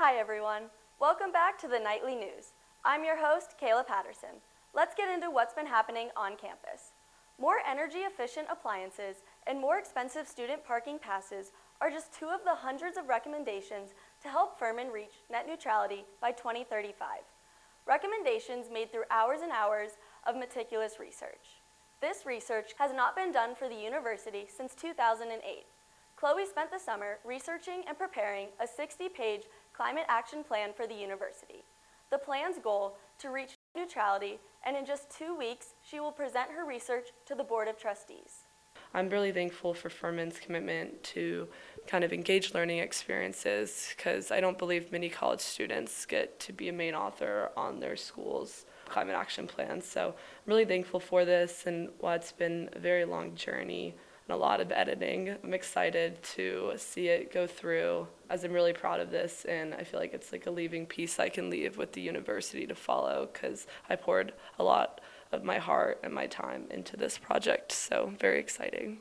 Hi everyone, welcome back to the Nightly News. I'm your host, Kayla Patterson. Let's get into what's been happening on campus. More energy-efficient appliances and more expensive student parking passes are just two of the hundreds of recommendations to help Furman reach net neutrality by 2035. Recommendations made through hours and hours of meticulous research. This research has not been done for the university since 2008. Chloe spent the summer researching and preparing a 60-page climate action plan for the university. The plan's goal to reach neutrality, and in just 2 weeks, she will present her research to the Board of Trustees. I'm really thankful for Furman's commitment to kind of engage learning experiences, because I don't believe many college students get to be a main author on their school's climate action plans. So I'm really thankful for this, and while it's been a very long journey and a lot of editing, I'm excited to see it go through, as I'm really proud of this, and I feel like it's like a leaving piece I can leave with the university to follow, because I poured a lot of my heart and my time into this project, so very exciting.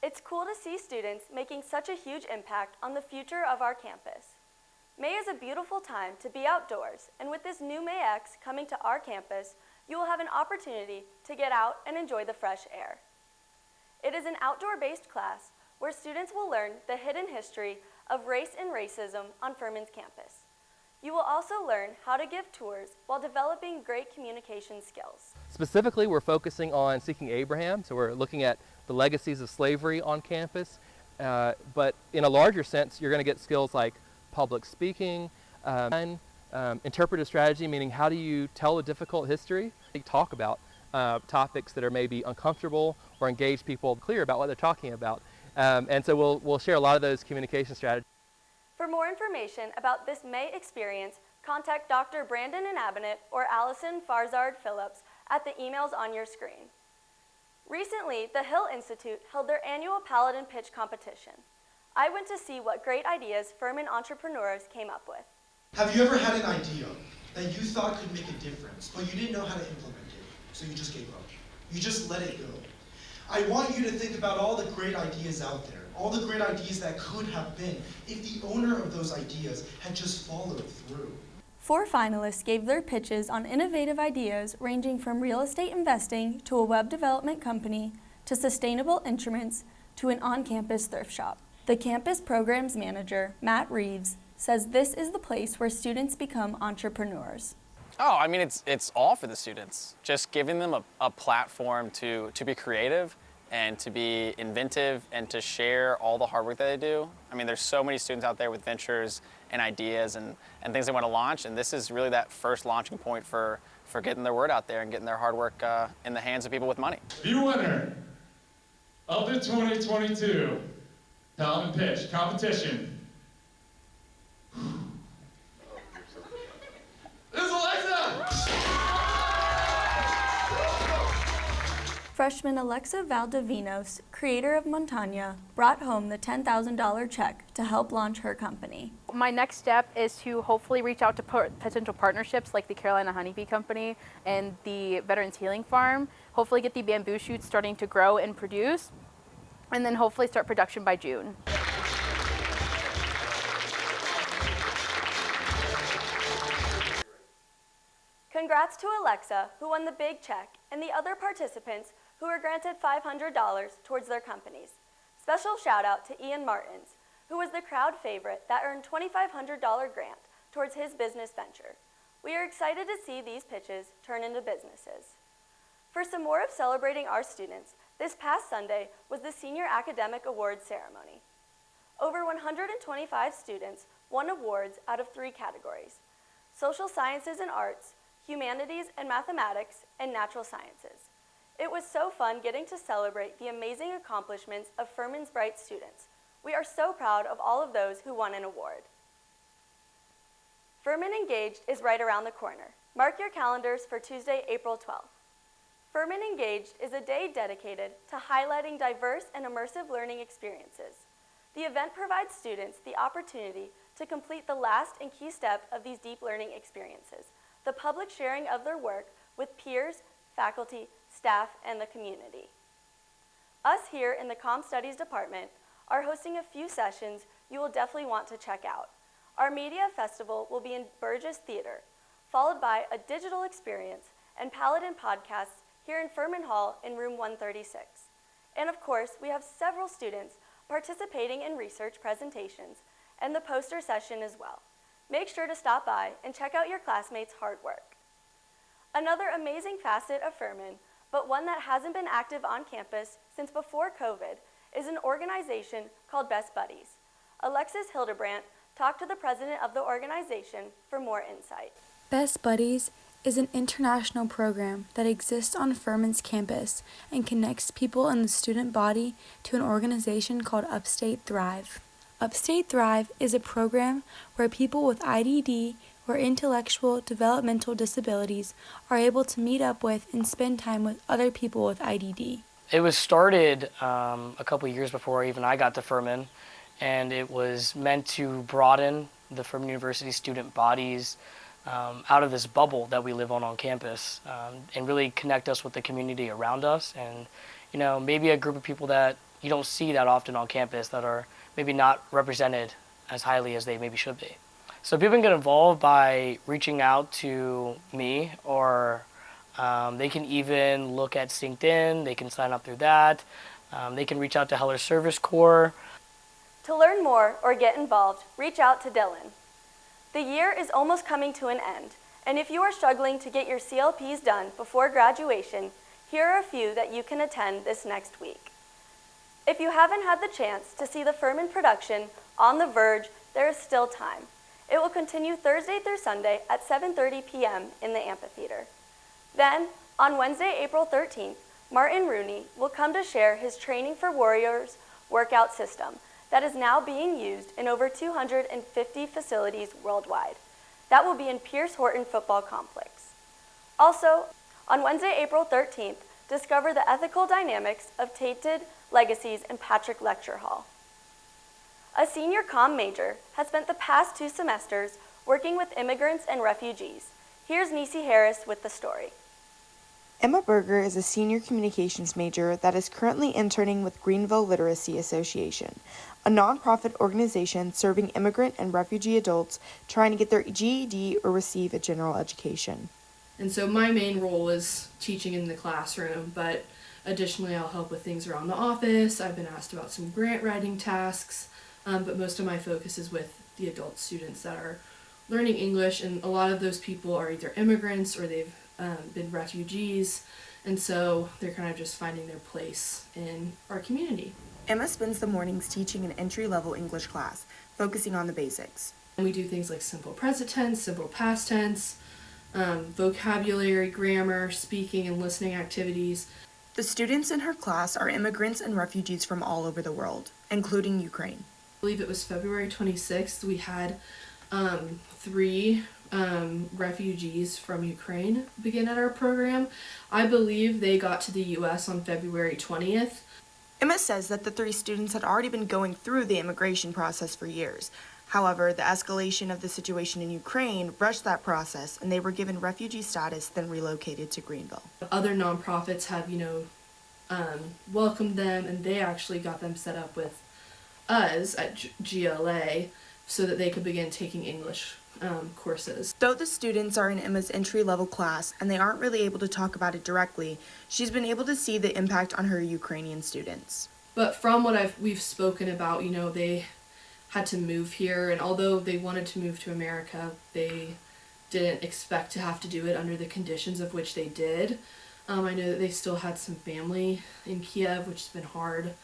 It's cool to see students making such a huge impact on the future of our campus. May is a beautiful time to be outdoors, and with this new May X coming to our campus, you will have an opportunity to get out and enjoy the fresh air. It is an outdoor-based class where students will learn the hidden history of race and racism on Furman's campus. You will also learn how to give tours while developing great communication skills. Specifically, we're focusing on Seeking Abraham, so we're looking at the legacies of slavery on campus, but in a larger sense, you're going to get skills like public speaking, interpretive strategy, meaning how do you tell a difficult history, talk about topics that are maybe uncomfortable or engage people clear about what they're talking about. And so we'll share a lot of those communication strategies. For more information about this May experience, contact Dr. Brandon Inabinit or Allison Farzard Phillips at the emails on your screen. Recently, the Hill Institute held their annual Paladin Pitch competition. I went to see what great ideas Furman entrepreneurs came up with. Have you ever had an idea that you thought could make a difference, but you didn't know how to implement it, so you just gave up? You just let it go. I want you to think about all the great ideas out there, all the great ideas that could have been if the owner of those ideas had just followed through. 4 finalists gave their pitches on innovative ideas ranging from real estate investing to a web development company to sustainable instruments to an on-campus thrift shop. The campus programs manager, Matt Reeves, says this is the place where students become entrepreneurs. Oh, I mean, it's all for the students. Just giving them a platform to be creative and to be inventive and to share all the hard work that they do. I mean, there's so many students out there with ventures and ideas and things they want to launch, and this is really that first launching point for getting their word out there and getting their hard work in the hands of people with money. The winner of the 2022 Paladin Pitch competition is Alexa! Freshman Alexa Valdivinos, creator of Montagna, brought home the $10,000 check to help launch her company. My next step is to hopefully reach out to potential partnerships like the Carolina Honeybee Company and the Veterans Healing Farm, hopefully get the bamboo shoots starting to grow and produce, and then hopefully start production by June. Congrats to Alexa, who won the big check, and the other participants who were granted $500 towards their companies. Special shout out to Ian Martins, who was the crowd favorite that earned $2,500 grant towards his business venture. We are excited to see these pitches turn into businesses. For some more of celebrating our students, this past Sunday was the Senior Academic Awards ceremony. Over 125 students won awards out of 3 categories: social sciences and arts, humanities and mathematics, and natural sciences. It was so fun getting to celebrate the amazing accomplishments of Furman's bright students. We are so proud of all of those who won an award. Furman Engaged is right around the corner. Mark your calendars for Tuesday, April 12th. Furman Engaged is a day dedicated to highlighting diverse and immersive learning experiences. The event provides students the opportunity to complete the last and key step of these deep learning experiences, the public sharing of their work with peers, faculty, staff, and the community. Us here in the Comm Studies department are hosting a few sessions you will definitely want to check out. Our media festival will be in Burgess Theater, followed by a digital experience and Paladin podcasts here in Furman Hall in room 136. And of course, we have several students participating in research presentations and the poster session as well. Make sure to stop by and check out your classmates' hard work. Another amazing facet of Furman, but one that hasn't been active on campus since before COVID, is an organization called Best Buddies. Alexis Hildenbrandt talked to the president of the organization for more insight. Best Buddies is an international program that exists on Furman's campus and connects people in the student body to an organization called Upstate Thrive. Upstate Thrive is a program where people with IDD or intellectual developmental disabilities are able to meet up with and spend time with other people with IDD. It was started a couple years before even I got to Furman, and it was meant to broaden the Furman University student bodies out of this bubble that we live on campus, and really connect us with the community around us, and maybe a group of people that you don't see that often on campus that are maybe not represented as highly as they maybe should be. So people can get involved by reaching out to me, or they can even look at LinkedIn. They can sign up through that. They can reach out to Heller Service Corps. To learn more or get involved, reach out to Dylan. The year is almost coming to an end, and if you are struggling to get your CLPs done before graduation, here are a few that you can attend this next week. If you haven't had the chance to see the Furman production, On the Verge, there is still time. It will continue Thursday through Sunday at 7:30 p.m. in the amphitheater. Then, on Wednesday, April 13th, Martin Rooney will come to share his Training for Warriors workout system that is now being used in over 250 facilities worldwide. That will be in Pierce Horton Football Complex. Also, on Wednesday, April 13th, discover the ethical dynamics of tainted legacies in Patrick Lecture Hall. A senior comm major has spent the past 2 semesters working with immigrants and refugees. Here's Neci Harris with the story. Emma Berger is a senior communications major that is currently interning with Greenville Literacy Association, a nonprofit organization serving immigrant and refugee adults trying to get their GED or receive a general education. And so my main role is teaching in the classroom, but additionally I'll help with things around the office. I've been asked about some grant writing tasks, but most of my focus is with the adult students that are learning English, and a lot of those people are either immigrants or they've been refugees, and so they're kind of just finding their place in our community. Emma spends the mornings teaching an entry-level English class, focusing on the basics. And we do things like simple present tense, simple past tense, vocabulary, grammar, speaking and listening activities. The students in her class are immigrants and refugees from all over the world, including Ukraine. I believe it was February 26th, we had 3 refugees from Ukraine begin at our program. I believe they got to the U.S. on February 20th. Emma says that the 3 students had already been going through the immigration process for years. However, the escalation of the situation in Ukraine rushed that process, and they were given refugee status, then relocated to Greenville. Other nonprofits have, welcomed them, and they actually got them set up with us at GLA so that they could begin taking English courses. Though the students are in Emma's entry-level class and they aren't really able to talk about it directly, she's been able to see the impact on her Ukrainian students. But from what we've spoken about, they had to move here, and although they wanted to move to America, they didn't expect to have to do it under the conditions of which they did. I know that they still had some family in Kiev, which has been hard,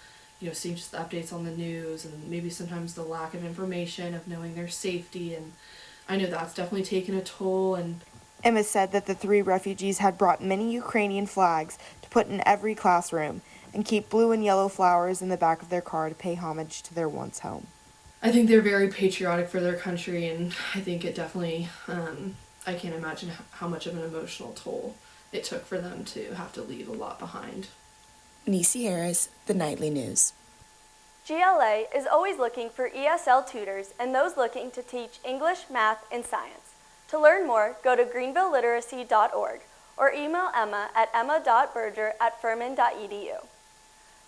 seeing just the updates on the news and maybe sometimes the lack of information of knowing their safety, and I know that's definitely taken a toll. And Emma said that the 3 refugees had brought many Ukrainian flags to put in every classroom and keep blue and yellow flowers in the back of their car to pay homage to their once home. I think they're very patriotic for their country, and I think it definitely, I can't imagine how much of an emotional toll it took for them to have to leave a lot behind. Neci Harris, The Nightly News. GLA is always looking for ESL tutors and those looking to teach English, math, and science. To learn more, go to greenvilleliteracy.org or email Emma at emma.berger@furman.edu.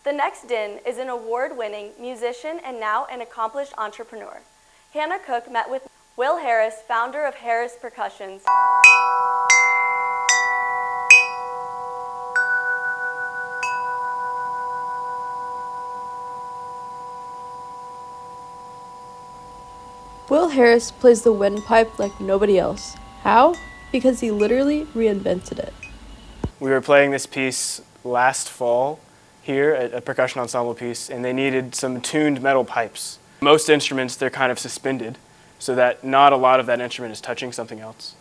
The next DIN is an award-winning musician and now an accomplished entrepreneur. Hannah Cook met with Will Harris, founder of Harris Percussions. Will Harris plays the windpipe like nobody else. How? Because he literally reinvented it. We were playing this piece last fall here at a percussion ensemble piece, and they needed some tuned metal pipes. Most instruments, they're kind of suspended, so that not a lot of that instrument is touching something else,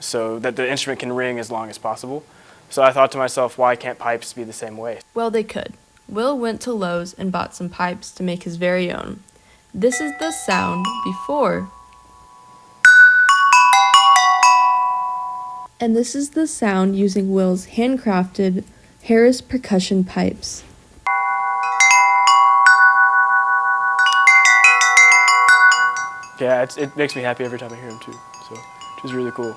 so that the instrument can ring as long as possible. So I thought to myself, why can't pipes be the same way? Well, they could. Will went to Lowe's and bought some pipes to make his very own. This is the sound before. And this is the sound using Will's handcrafted Harris percussion pipes. Yeah, it makes me happy every time I hear him too, so which is really cool.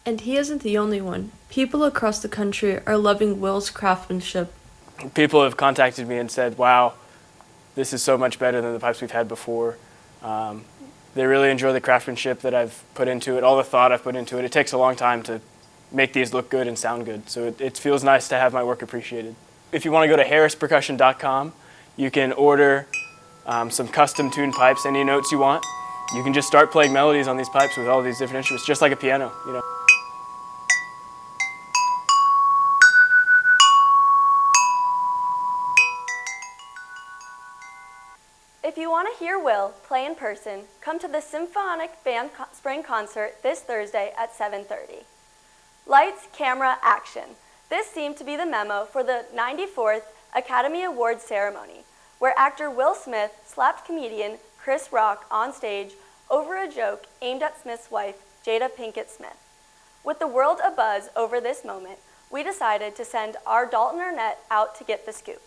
And he isn't the only one. People across the country are loving Will's craftsmanship. People have contacted me and said, wow, this is so much better than the pipes we've had before. They really enjoy the craftsmanship that I've put into it, all the thought I've put into it. It takes a long time to make these look good and sound good, so it feels nice to have my work appreciated. If you want to go to harrispercussion.com, you can order some custom tuned pipes, any notes you want. You can just start playing melodies on these pipes with all these different instruments, just like a piano, you know. If you want to hear Will play in person, come to the Symphonic Band Spring Concert this Thursday at 7:30. Lights, camera, action. This seemed to be the memo for the 94th Academy Awards ceremony, where actor Will Smith slapped comedian Chris Rock on stage over a joke aimed at Smith's wife, Jada Pinkett Smith. With the world abuzz over this moment, we decided to send our Dalton Arnette out to get the scoop.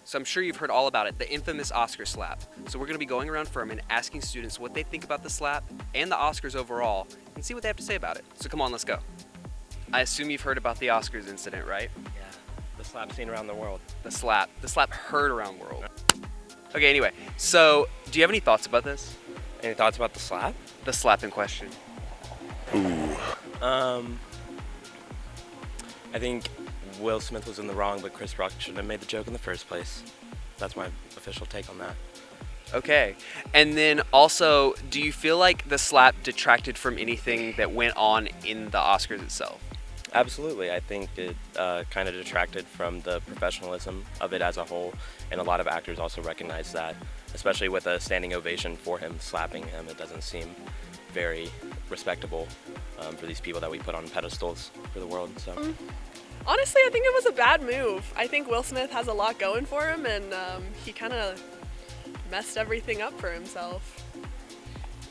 So I'm sure you've heard all about it, the infamous Oscar slap. So we're going to be going around Furman asking students what they think about the slap and the Oscars overall and see what they have to say about it. So come on, let's go. I assume you've heard about the Oscars incident, right? Yeah, the slap seen around the world. The slap heard around the world. Okay, anyway, so do you have any thoughts about this? Any thoughts about the slap? The slap in question. Ooh. I think Will Smith was in the wrong, but Chris Rock shouldn't have made the joke in the first place. That's my official take on that. Okay, and then also, do you feel like the slap detracted from anything that went on in the Oscars itself? Absolutely. I think it kind of detracted from the professionalism of it as a whole, and a lot of actors also recognize that, especially with a standing ovation for him slapping him. It doesn't seem very respectable for these people that we put on pedestals for the world. So. Honestly, I think it was a bad move. I think Will Smith has a lot going for him, and he kind of messed everything up for himself.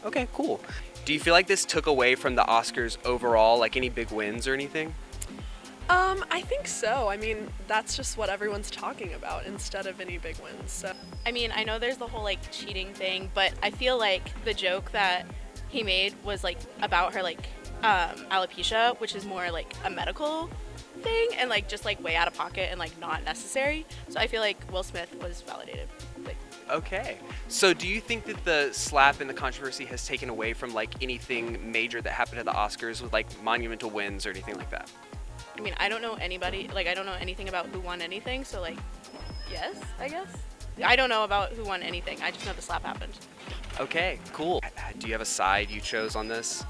Okay, cool. Do you feel like this took away from the Oscars overall, like any big wins or anything? I think so. I mean, that's just what everyone's talking about instead of any big wins. So. I mean, I know there's the whole cheating thing, but I feel like the joke that he made was about her alopecia, which is more a medical thing and just way out of pocket and not necessary. So I feel like Will Smith was validated. Okay. So do you think that the slap and the controversy has taken away from anything major that happened at the Oscars with monumental wins or anything like that? I mean, I don't know anybody, I don't know anything about who won anything, so yes, I guess. I don't know about who won anything. I just know the slap happened. Okay, cool. Do you have a side you chose on this?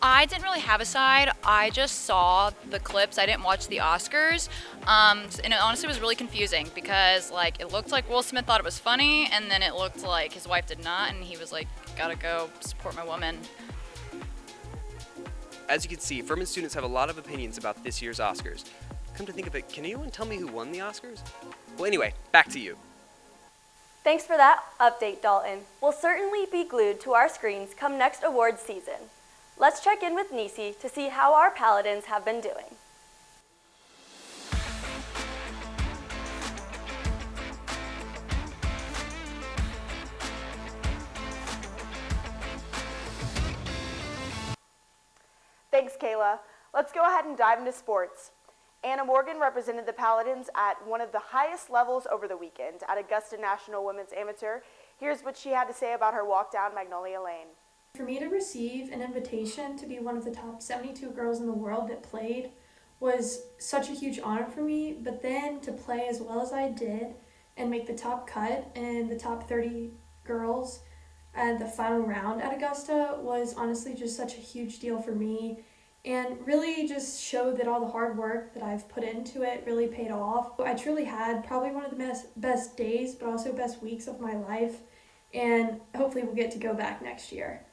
I didn't really have a side. I just saw the clips. I didn't watch the Oscars. And it honestly was really confusing because it looked like Will Smith thought it was funny, and then it looked like his wife did not, and he was gotta go support my woman. As you can see, Furman students have a lot of opinions about this year's Oscars. Come to think of it, can anyone tell me who won the Oscars? Well, anyway, back to you. Thanks for that update, Dalton. We'll certainly be glued to our screens come next awards season. Let's check in with Neci to see how our Paladins have been doing. Thanks, Kayla. Let's go ahead and dive into sports. Anna Morgan represented the Paladins at one of the highest levels over the weekend at Augusta National Women's Amateur. Here's what she had to say about her walk down Magnolia Lane. For me to receive an invitation to be one of the top 72 girls in the world that played was such a huge honor for me, but then to play as well as I did and make the top cut and the top 30 girls at the final round at Augusta was honestly just such a huge deal for me, and really just showed that all the hard work that I've put into it really paid off. I truly had probably one of the best days, but also best weeks of my life, and hopefully we'll get to go back next year.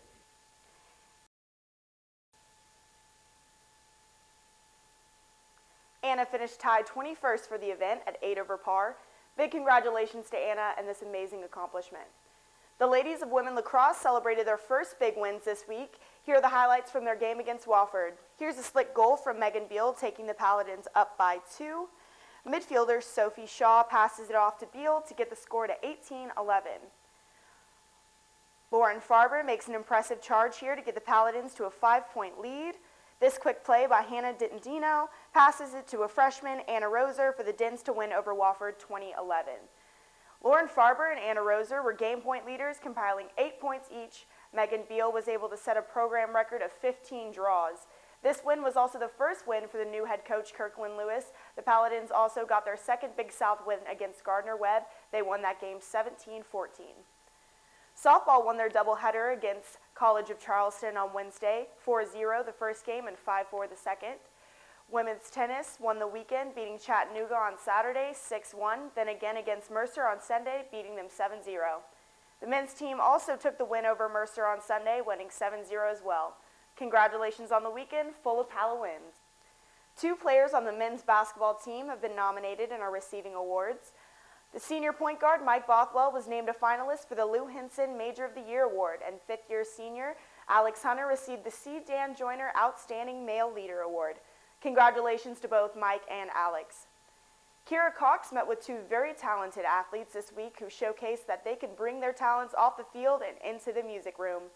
Anna finished tied 21st for the event at 8 over par. Big congratulations to Anna and this amazing accomplishment. The ladies of women lacrosse celebrated their first big wins this week. Here are the highlights from their game against Wofford. Here's a slick goal from Megan Beal, taking the Paladins up by 2. Midfielder Sophie Shaw passes it off to Beal to get the score to 18-11. Lauren Farber makes an impressive charge here to get the Paladins to a 5-point lead. This quick play by Hannah Dittendino passes it to a freshman, Anna Roser, for the Dins to win over Wofford 20-11. Lauren Farber and Anna Roser were game point leaders, compiling 8 points each. Megan Beal was able to set a program record of 15 draws. This win was also the first win for the new head coach, Kirkland Lewis. The Paladins also got their second Big South win against Gardner-Webb. They won that game 17-14. Softball won their doubleheader against College of Charleston on Wednesday, 4-0 the first game and 5-4 the second. Women's tennis won the weekend, beating Chattanooga on Saturday, 6-1, then again against Mercer on Sunday, beating them 7-0. The men's team also took the win over Mercer on Sunday, winning 7-0 as well. Congratulations on the weekend, full of Pala wins. 2 players on the men's basketball team have been nominated and are receiving awards. The senior point guard, Mike Bothwell, was named a finalist for the Lou Henson Major of the Year Award, and fifth-year senior Alex Hunter received the C. Dan Joyner Outstanding Male Leader Award. Congratulations to both Mike and Alex. Kyra Koch met with 2 very talented athletes this week who showcased that they can bring their talents off the field and into the music room.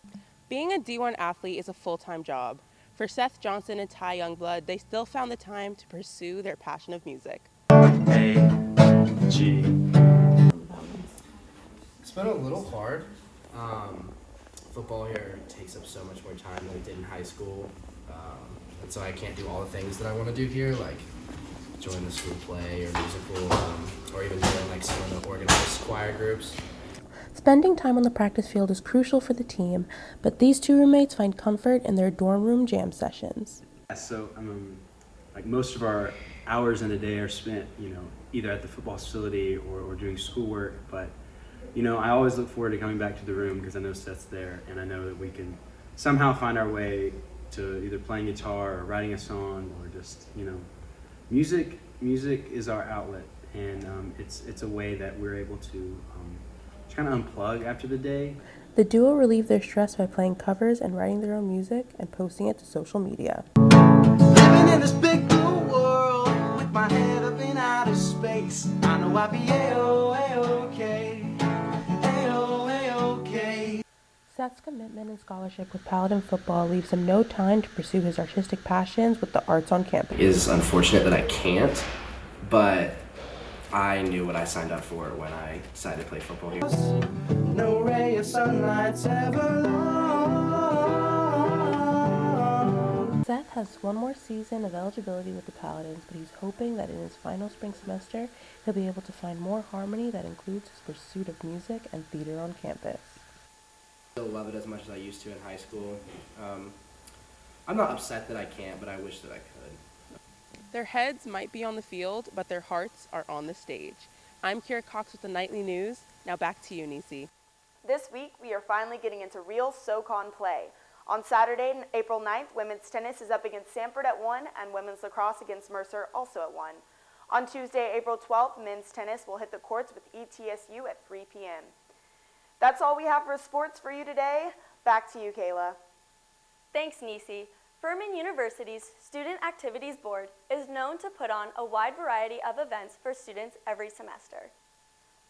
Being a D1 athlete is a full-time job. For Seth Johnson and Ty Youngblood, they still found the time to pursue their passion of music. G. It's been a little hard. Football here takes up so much more time than we did in high school. And so I can't do all the things that I want to do here, like join the school play or musical, or even join like some of the organized choir groups. Spending time on the practice field is crucial for the team, but these 2 roommates find comfort in their dorm room jam sessions. So like most of our hours in a day are spent, either at the football facility or doing schoolwork. But, I always look forward to coming back to the room because I know Seth's there, and I know that we can somehow find our way to either playing guitar or writing a song or just, music is our outlet, and it's a way that we're able to just kind of unplug after the day. The duo relieve their stress by playing covers and writing their own music and posting it to social media. Living in this big blue world with my head up in outer space, I know I'll be A-O-A-OK, A-O-A-OK. Seth's commitment and scholarship with Paladin football leaves him no time to pursue his artistic passions with the arts on campus. It is unfortunate that I can't, but I knew what I signed up for when I decided to play football here. No ray of sunlight's ever long. Seth has one more season of eligibility with the Paladins, but he's hoping that in his final spring semester, he'll be able to find more harmony that includes his pursuit of music and theater on campus. I still love it as much as I used to in high school. I'm not upset that I can't, but I wish that I could. Their heads might be on the field, but their hearts are on the stage. I'm Kyra Cox with the Nightly News. Now back to you, Neci. This week, we are finally getting into real SoCon play. On Saturday, April 9th, women's tennis is up against Sanford at 1, and women's lacrosse against Mercer also at 1. On Tuesday, April 12th, men's tennis will hit the courts with ETSU at 3 p.m. That's all we have for sports for you today. Back to you, Kayla. Thanks, Neci. Furman University's Student Activities Board is known to put on a wide variety of events for students every semester.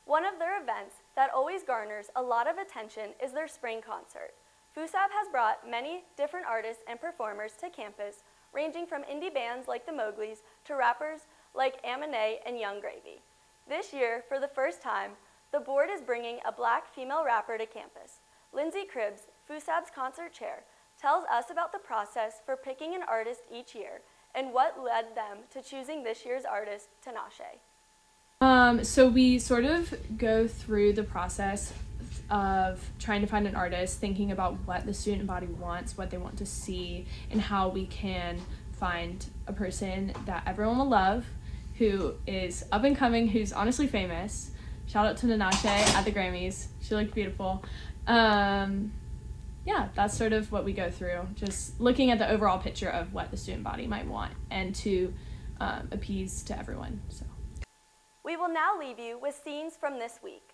One of their events that always garners a lot of attention is their spring concert. FUSAB has brought many different artists and performers to campus ranging from indie bands like the Mowglis to rappers like Amine and Young Gravy. This year, for the first time, the board is bringing a black female rapper to campus. Lindsay Cribbs, FUSAB's concert chair, tells us about the process for picking an artist each year and what led them to choosing this year's artist, Tinashe. So we sort of go through the process of trying to find an artist, thinking about what the student body wants, what they want to see, and how we can find a person that everyone will love, who is up and coming, who's honestly famous. Shout out to Tinashe at the Grammys. She looked beautiful. Yeah, that's sort of what we go through, just looking at the overall picture of what the student body might want and to appease to everyone. So. We will now leave you with scenes from this week.